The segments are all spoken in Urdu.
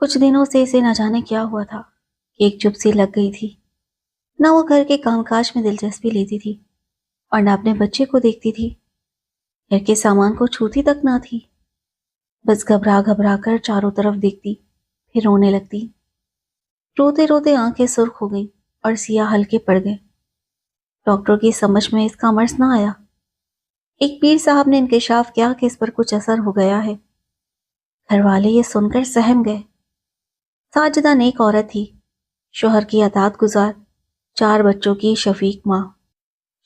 کچھ دنوں سے اسے نہ جانے کیا ہوا تھا کہ ایک چپ سی لگ گئی تھی۔ نہ وہ گھر کے کام کاج میں دلچسپی لیتی تھی اور نہ اپنے بچے کو دیکھتی تھی، گھر کے سامان کو چھوتی تک نہ تھی۔ بس گھبرا گھبرا کر چاروں طرف دیکھتی، پھر رونے لگتی۔ روتے روتے آنکھیں سرخ ہو گئیں اور سیاہ ہلکے پڑ گئے۔ ڈاکٹر کی سمجھ میں اس کا مرض نہ آیا۔ ایک پیر صاحب نے انکشاف کیا کہ اس پر کچھ اثر ہو گیا ہے۔ گھر والے یہ سن کر سہم گئے۔ ساجدہ نیک عورت تھی، شوہر کی اطاعت گزار، 4 بچوں کی شفیق ماں۔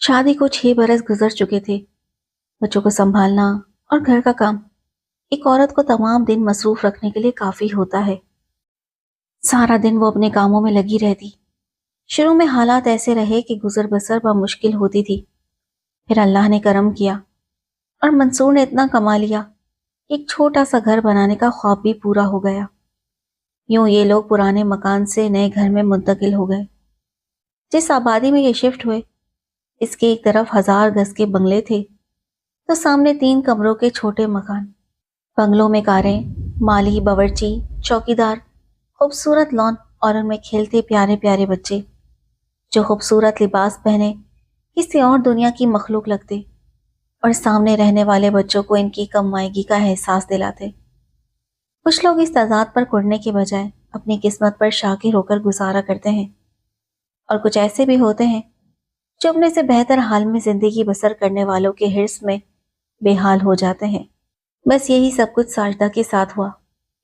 شادی کو 6 برس گزر چکے تھے۔ بچوں کو سنبھالنا اور گھر کا کام ایک عورت کو تمام دن مصروف رکھنے کے لیے کافی ہوتا ہے۔ سارا دن وہ اپنے کاموں میں لگی رہتی۔ شروع میں حالات ایسے رہے کہ گزر بسر بمشکل ہوتی تھی، پھر اللہ نے کرم کیا اور منصور نے اتنا کما لیا کہ ایک چھوٹا سا گھر بنانے کا خواب بھی پورا ہو گیا۔ یوں یہ لوگ پرانے مکان سے نئے گھر میں منتقل ہو گئے۔ جس آبادی میں یہ شفٹ ہوئے، اس کے ایک طرف 1000 گز کے بنگلے تھے تو سامنے 3 کمروں کے چھوٹے مکان۔ بنگلوں میں کاریں، مالی، باورچی، چوکیدار، خوبصورت لان اور ان میں کھیلتے پیارے پیارے بچے جو خوبصورت لباس پہنے کسی اور دنیا کی مخلوق لگتے اور سامنے رہنے والے بچوں کو ان کی کم مائگی کا احساس دلاتے۔ کچھ لوگ اس تضاد پر کڑنے کے بجائے اپنی قسمت پر شاکر ہو کر گزارا کرتے ہیں، اور کچھ ایسے بھی ہوتے ہیں جو اپنے سے بہتر حال میں زندگی بسر کرنے والوں کے حرص میں بے حال ہو جاتے ہیں۔ بس یہی سب کچھ ساجدہ کے ساتھ ہوا۔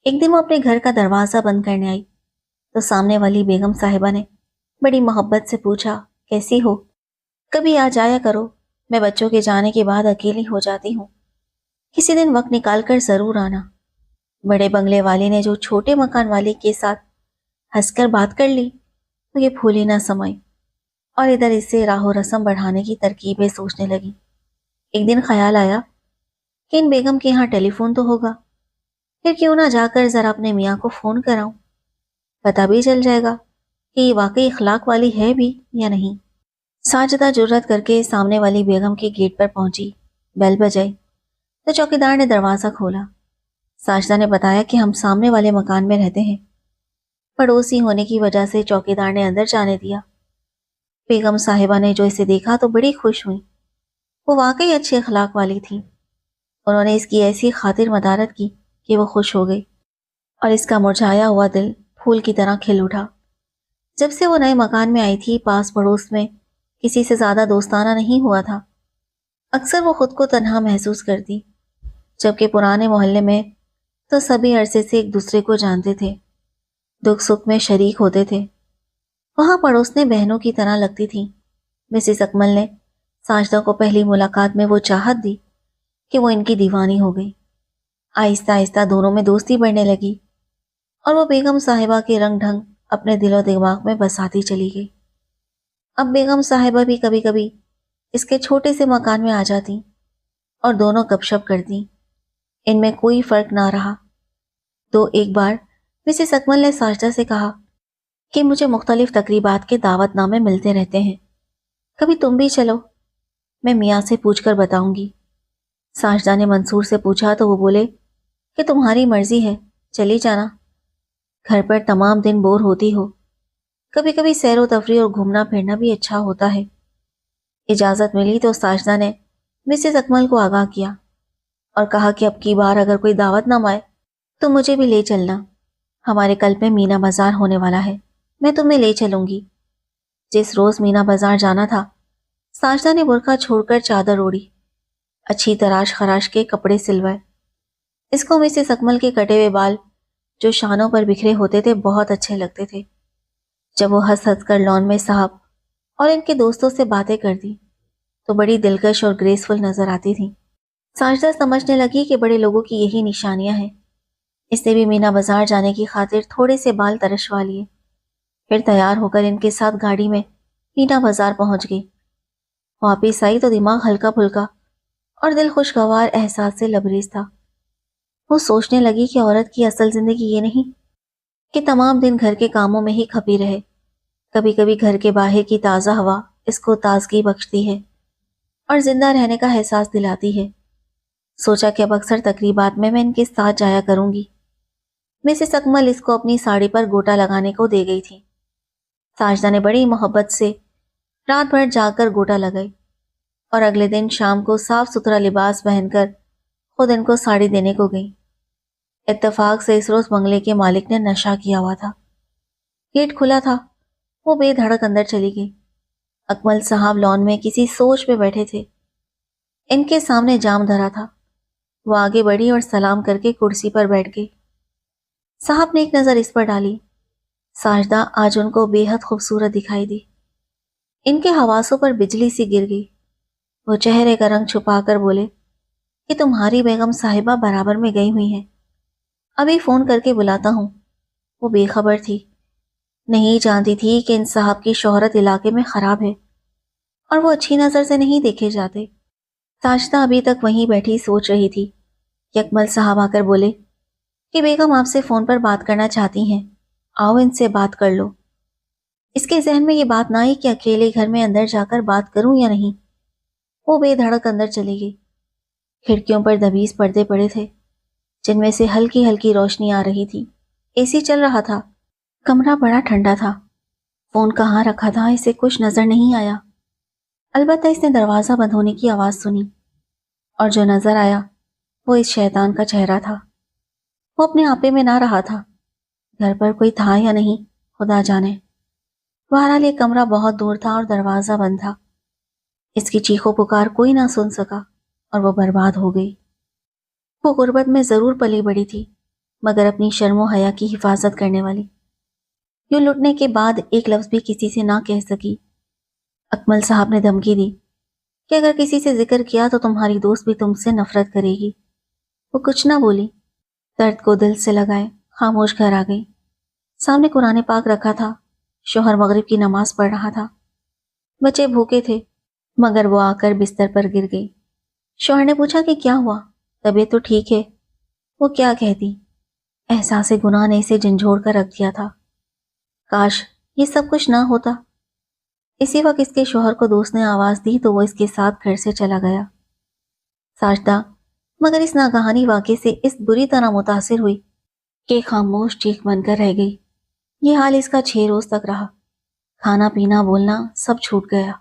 ایک دن وہ اپنے گھر کا دروازہ بند کرنے آئی تو سامنے والی بیگم صاحبہ نے بڑی محبت سے پوچھا، کیسی ہو؟ کبھی آ جایا کرو، میں بچوں کے جانے کے بعد اکیلی ہو جاتی ہوں، کسی دن وقت نکال کر ضرور آنا۔ بڑے بنگلے والے نے جو چھوٹے مکان والے کے ساتھ ہنس کر بات کر لی تو یہ پھولے نہ سمائی اور ادھر اس سے راہ و رسم بڑھانے کی ترکیبیں سوچنے لگی۔ ایک دن خیال آیا کہ ان بیگم کے یہاں ٹیلی فون تو ہوگا، پھر کیوں نہ جا کر ذرا اپنے میاں کو فون کراؤں، پتہ بھی چل جائے گا کہ یہ واقعی اخلاق والی ہے بھی یا نہیں۔ ساجدہ جرأت کر کے سامنے والی بیگم کے گیٹ پر پہنچی، بیل بجائی تو چوکیدار نے دروازہ کھولا۔ ساجدہ نے بتایا کہ ہم سامنے والے مکان میں رہتے ہیں۔ پڑوسی ہونے کی وجہ سے چوکیدار نے اندر جانے دیا۔ بیگم صاحبہ نے جو اسے دیکھا تو بڑی خوش ہوئی۔ وہ واقعی اچھے اخلاق والی تھی۔ انہوں نے اس کی ایسی خاطر مدارت کی کہ وہ خوش ہو گئی اور اس کا مرجھایا ہوا دل پھول کی طرح کھل اٹھا۔ جب سے وہ نئے مکان میں آئی تھی، پاس پڑوس میں کسی سے زیادہ دوستانہ نہیں ہوا تھا۔ اکثر وہ خود کو تنہا محسوس کرتی، جبکہ پرانے محلے میں تو سبھی عرصے سے ایک دوسرے کو جانتے تھے، دکھ سکھ میں شریک ہوتے تھے۔ وہاں پڑوسنے بہنوں کی طرح لگتی تھیں۔ مسز اکمل نے ساجدہ کو پہلی ملاقات میں وہ چاہت دی کہ وہ ان کی دیوانی ہو گئی۔ آہستہ آہستہ دونوں میں دوستی بڑھنے لگی اور وہ بیگم صاحبہ کے رنگ ڈھنگ اپنے دل و دماغ میں بساتی چلی گئی۔ اب بیگم صاحبہ بھی کبھی کبھی اس کے چھوٹے سے مکان میں آ جاتی اور دونوں گپ شپ کرتی۔ ان میں کوئی فرق نہ رہا تو ایک بار مسز اکمل نے ساجدہ سے کہا کہ مجھے مختلف تقریبات کے دعوت نامے ملتے رہتے ہیں، کبھی تم بھی چلو، میں میاں سے پوچھ کر بتاؤں گی۔ ساجدہ نے منصور سے پوچھا تو وہ بولے کہ تمہاری مرضی ہے، چلی جانا، گھر پر تمام دن بور ہوتی ہو، کبھی کبھی سیر و تفریح اور گھومنا پھرنا بھی اچھا ہوتا ہے۔ اجازت ملی تو ساجدہ نے مسز اکمل کو آگاہ کیا اور کہا کہ اب کی بار اگر کوئی دعوت نام آئے تو مجھے بھی لے چلنا، ہمارے کل پہ مینا بازار ہونے والا ہے، میں تمہیں لے چلوں گی۔ جس روز مینا بازار جانا تھا، ساجدہ نے برقع چھوڑ کر چادر اوڑھی، اچھی تراش خراش کے کپڑے سلوائے۔ اس کو مسز اکمل کے کٹے ہوئے بال جو شانوں پر بکھرے ہوتے تھے بہت اچھے لگتے تھے۔ جب وہ ہنس ہنس کر لان میں صاحب اور ان کے دوستوں سے باتیں کرتی تو بڑی دلکش اور گریسفل نظر آتی تھی۔ ساجدہ سمجھنے لگی کہ بڑے لوگوں کی یہی نشانیاں ہیں۔ اس نے بھی مینا بازار جانے کی خاطر تھوڑے سے بال ترشوا لیے، پھر تیار ہو کر ان کے ساتھ گاڑی میں مینا بازار پہنچ گئی۔ واپس آئی تو دماغ ہلکا پھلکا اور دل خوشگوار احساس سے لبریز تھا۔ وہ سوچنے لگی کہ عورت کی اصل زندگی یہ نہیں کہ تمام دن گھر کے کاموں میں ہی کھپی رہے، کبھی کبھی گھر کے باہر کی تازہ ہوا اس کو تازگی بخشتی ہے اور زندہ رہنے کا احساس دلاتی ہے۔ سوچا کہ اب اکثر تقریبات میں ان کے ساتھ جایا کروں گی۔ مسز اکمل اس کو اپنی ساڑی پر گوٹا لگانے کو دے گئی تھی۔ ساجدہ نے بڑی محبت سے رات بھر جا کر گوٹا لگائی اور اگلے دن شام کو صاف ستھرا لباس پہن کر خود ان کو ساڑی دینے کو گئی۔ اتفاق سے اس روز بنگلے کے مالک نے نشہ کیا ہوا تھا۔ گیٹ کھلا تھا، وہ بے دھڑک اندر چلی گئی۔ اکمل صاحب لان میں کسی سوچ میں بیٹھے تھے۔ ان کے سامنے جام دھرا تھا۔ وہ آگے بڑھی اور سلام کر کے کرسی پر بیٹھ گئی۔ صاحب نے ایک نظر اس پر ڈالی۔ ساجدہ آج ان کو بے حد خوبصورت دکھائی دی۔ ان کے حواسوں پر بجلی سی گر گئی۔ وہ چہرے کا رنگ چھپا کر بولے کہ تمہاری بیگم صاحبہ برابر میں گئی ہوئی ہیں، ابھی فون کر کے بلاتا ہوں۔ وہ بے خبر تھی، نہیں جانتی تھی کہ ان صاحب کی شہرت علاقے میں خراب ہے اور وہ اچھی نظر سے نہیں دیکھے جاتے۔ ساجدہ ابھی تک وہیں بیٹھی سوچ رہی تھی کہ اکمل صاحب آ کر بولے کہ بیگم آپ سے فون پر بات کرنا چاہتی ہیں، آؤ ان سے بات کر لو۔ اس کے ذہن میں یہ بات نہ آئی کہ اکیلے گھر میں اندر جا کر بات کروں یا نہیں۔ وہ بے دھڑک اندر چلی گئی۔ کھڑکیوں پر دبیز پردے پڑے تھے جن میں سے ہلکی ہلکی روشنی آ رہی تھی۔ اے سی چل رہا تھا۔ کمرہ بڑا ٹھنڈا تھا۔ فون کہاں رکھا تھا اسے کچھ نظر نہیں آیا، البتہ اس نے دروازہ بند ہونے کی آواز سنی، اور جو نظر آیا وہ اس شیطان کا چہرہ تھا۔ وہ اپنے آپے میں نہ رہا تھا۔ گھر پر کوئی تھا یا نہیں خدا جانے۔ بہرحال یہ کمرہ بہت دور تھا اور دروازہ بند تھا۔ اس کی چیخو پکار کوئی نہ سن سکا اور وہ برباد ہو گئی۔ وہ غربت میں ضرور پلی بڑی تھی، مگر اپنی شرم و حیا کی حفاظت کرنے والی۔ یوں لٹنے کے بعد ایک لفظ بھی کسی سے نہ کہہ سکی۔ اکمل صاحب نے دھمکی دی کہ اگر کسی سے ذکر کیا تو تمہاری دوست بھی تم سے نفرت کرے گی۔ وہ کچھ نہ بولی، درد کو دل سے لگائے خاموش گھر آ گئی۔ سامنے قرآن پاک رکھا تھا، شوہر مغرب کی نماز پڑھ رہا تھا، بچے بھوکے تھے، مگر وہ آ کر بستر پر گر گئی۔ شوہر نے پوچھا کہ کیا ہوا، طبیعت تو ٹھیک ہے؟ وہ کیا کہتی؟ احساس گناہ نے اسے جھنجھوڑ کر رکھ دیا تھا۔ کاش یہ سب کچھ نہ ہوتا۔ اسی وقت اس کے شوہر کو دوست نے آواز دی تو وہ اس کے ساتھ گھر سے چلا گیا۔ ساجدہ مگر اس ناگہانی واقعے سے اس بری طرح متاثر ہوئی کہ خاموش چیخ بن کر رہ گئی۔ یہ حال اس کا 6 روز تک رہا۔ کھانا پینا بولنا سب چھوٹ گیا،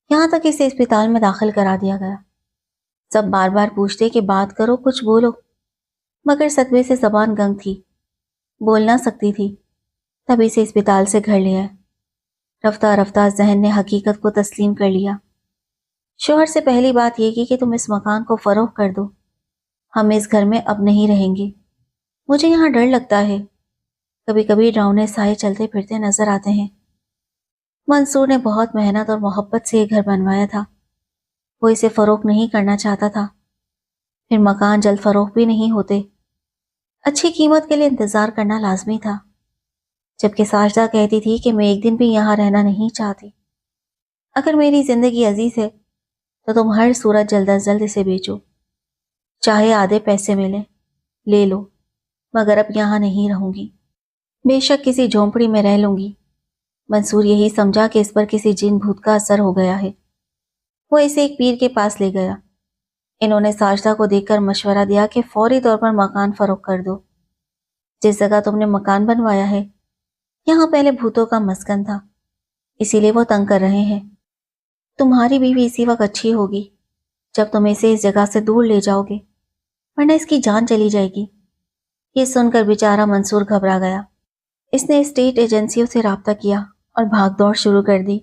یہاں تک اسے اسپتال میں داخل کرا دیا گیا۔ سب بار بار پوچھتے کہ بات کرو، کچھ بولو، مگر صدمے سے زبان گنگ تھی، بول نہ سکتی تھی۔ تب اسے اسپتال سے گھر لے آئے۔ رفتہ رفتہ ذہن نے حقیقت کو تسلیم کر لیا۔ شوہر سے پہلی بات یہ کی کہ تم اس مکان کو فروخت کر دو، ہم اس گھر میں اب نہیں رہیں گے، مجھے یہاں ڈر لگتا ہے، کبھی کبھی ڈراؤنے سائے چلتے پھرتے نظر آتے ہیں۔ منصور نے بہت محنت اور محبت سے یہ گھر بنوایا تھا، وہ اسے فروخت نہیں کرنا چاہتا تھا، پھر مکان جلد فروخت بھی نہیں ہوتے، اچھی قیمت کے لیے انتظار کرنا لازمی تھا، جبکہ ساجدہ کہتی تھی کہ میں ایک دن بھی یہاں رہنا نہیں چاہتی۔ اگر میری زندگی عزیز ہے تو تم ہر صورت جلد از جلد اسے بیچو، چاہے آدھے پیسے ملیں لے لو، مگر اب یہاں نہیں رہوں گی، بے شک کسی جھونپڑی میں رہ لوں گی۔ منصور یہی سمجھا کہ اس پر کسی جن بھوت کا اثر ہو گیا ہے۔ وہ اسے ایک پیر کے پاس لے گیا۔ انہوں نے ساجدہ کو دیکھ کر مشورہ دیا کہ فوری طور پر مکان فروخت کر دو۔ جس جگہ تم نے مکان بنوایا ہے یہاں پہلے بھوتوں کا مسکن تھا، اسی لیے وہ تنگ کر رہے ہیں۔ تمہاری بیوی اسی وقت اچھی ہوگی جب تم اسے اس جگہ سے دور لے جاؤ گے، ورنہ اس کی جان چلی جائے گی۔ یہ سن کر بیچارہ منصور گھبرا گیا۔ اس نے اسٹیٹ ایجنسیوں سے رابطہ کیا اور بھاگ دوڑ شروع کر دی،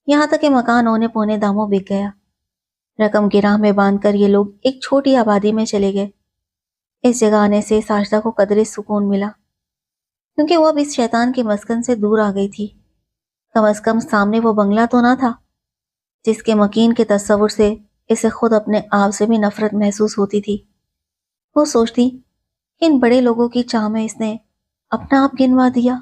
یہاں تک کہ مکان اونے پونے داموں بک گیا۔ رقم گراہ میں باندھ کر یہ لوگ ایک چھوٹی آبادی میں چلے گئے۔ اس جگہ آنے سے ساجدہ کو قدرے سکون ملا، کیونکہ وہ اب اس شیطان کے مسکن سے دور آ گئی تھی۔ کم از کم سامنے وہ بنگلہ تو نہ تھا جس کے مکین کے تصور سے اسے خود اپنے آپ سے بھی نفرت محسوس ہوتی تھی۔ وہ سوچتی کہ ان بڑے لوگوں کی چاہ میں اس نے اپنا آپ گنوا دیا۔